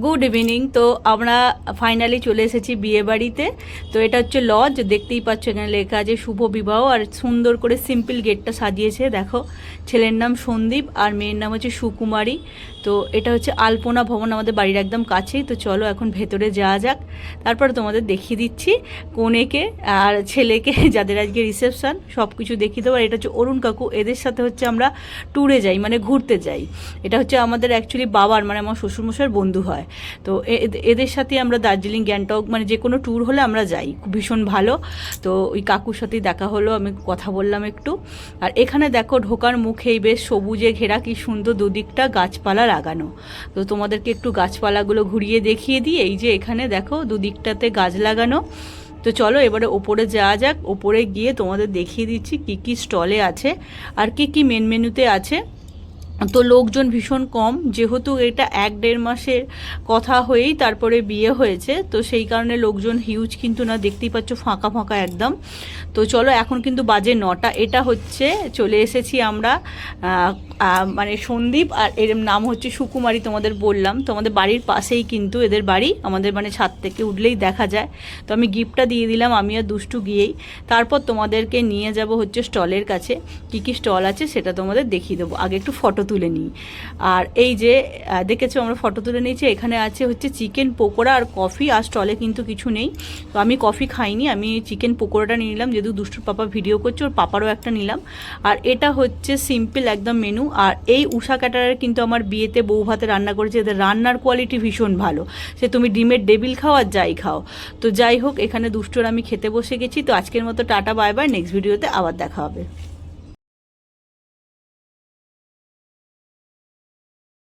Good evening. তো আমরা finally চলে এসেছি বিয়ে বাড়িতে। তো এটা হচ্ছে লজ, দেখতেই পাচ্ছ এখানে লেখা আছে শুভ বিবাহ, আর সুন্দর করে সিম্পল গেটটা সাজিয়েছে। দেখো, ছেলের নাম সন্দীপ আর মেয়ের নাম হচ্ছে সুকুমারী। তো এটা হচ্ছে আলপনা ভবন, আমাদের বাড়ির একদম কাছেই। তো চলো এখন ভেতরে যাওয়া যাক, তারপরে তোমাদের দেখিয়ে দিচ্ছি কনেকে আর ছেলেকে, যাদের আজকে রিসেপশন, সব কিছু দেখিয়ে দেবো। আর এটা হচ্ছে অরুণ কাকু, এদের সাথে হচ্ছে আমরা ট্যুরে যাই, মানে ঘুরতে যাই। এটা হচ্ছে আমাদের অ্যাকচুয়ালি বাবার, মানে আমার শ্বশুরমশাইয়ের বন্ধু হয়। তো এদের সাথে আমরা দার্জিলিং, গ্যাংটক, মানে যে কোনো ট্যুর হলে আমরা যাই, ভীষণ ভালো। তো ওই কাকুর সাথেই দেখা হলো, আমি কথা বললাম একটু। আর এখানে দেখো ঢোকার মুখেই বেশ সবুজে ঘেরা কি সুন্দর দুদিকটা গাছপালা লাগানো। তো তোমাদেরকে একটু গাছপালাগুলো ঘুরিয়ে দেখিয়ে দিই। এই যে এখানে দেখো দুদিকটাতে গাছ লাগানো। তো চলো এবারে ওপরে যাওয়া যাক, ওপরে গিয়ে তোমাদের দেখিয়ে দিচ্ছি কী কী স্টলে আছে আর কী কী মেনুতে আছে। তো লোকজন ভীষণ কম, যেহেতু এটা 1-1.5 মাসের কথা হয়েই তারপরে বিয়ে হয়েছে, তো সেই কারণে লোকজন হিউজ কিন্তু না, দেখতেই পাচ্ছ ফাঁকা ফাঁকা একদম। তো চলো এখন কিন্তু বাজে 9টা। এটা হচ্ছে চলে এসেছি আমরা, মানে সন্দীপ আর এর নাম হচ্ছে সুকুমারী, তোমাদের বললাম। তো আমাদের বাড়ির পাশেই কিন্তু এদের বাড়ি, আমাদের মানে ছাদ থেকে উঠলেই দেখা যায়। তো আমি গিফটটা দিয়ে দিলাম, আমি আর দুষ্টু গিয়েই। তারপর তোমাদেরকে নিয়ে যাব হচ্ছে স্টলের কাছে, কী কী স্টল আছে সেটা তোমাদের দেখিয়ে দেবো। আগে একটু ফটো তুলে নিই। আর এই যে দেখেছো আমরা ফটো তুলে নিয়েছি, এখানে আছে হচ্ছে চিকেন পকোড়া আর কফি, আর স্টলে কিন্তু কিছু নেই। তো আমি কফি খাইনি, আমি চিকেন পকোড়াটা নিয়ে নিলাম, যেহেতু দুষ্টুর পাপা ভিডিও করছে, ওর পাপারও একটা নিলাম। আর এটা হচ্ছে সিম্পল একদম মেনু। আর এই উষা ক্যাটারার কিন্তু আমার বিয়েতে বউ ভাতে রান্না করেছে, এদের রান্নার কোয়ালিটি ভীষণ ভালো, সে তুমি ডিমের ডেবিল খাও আর যাই খাও। তো যাই হোক, এখানে দুষ্টুর আমি খেতে বসে গেছি। তো আজকের মতো টাটা, বাই বাই, নেক্সট ভিডিওতে আবার দেখা হবে।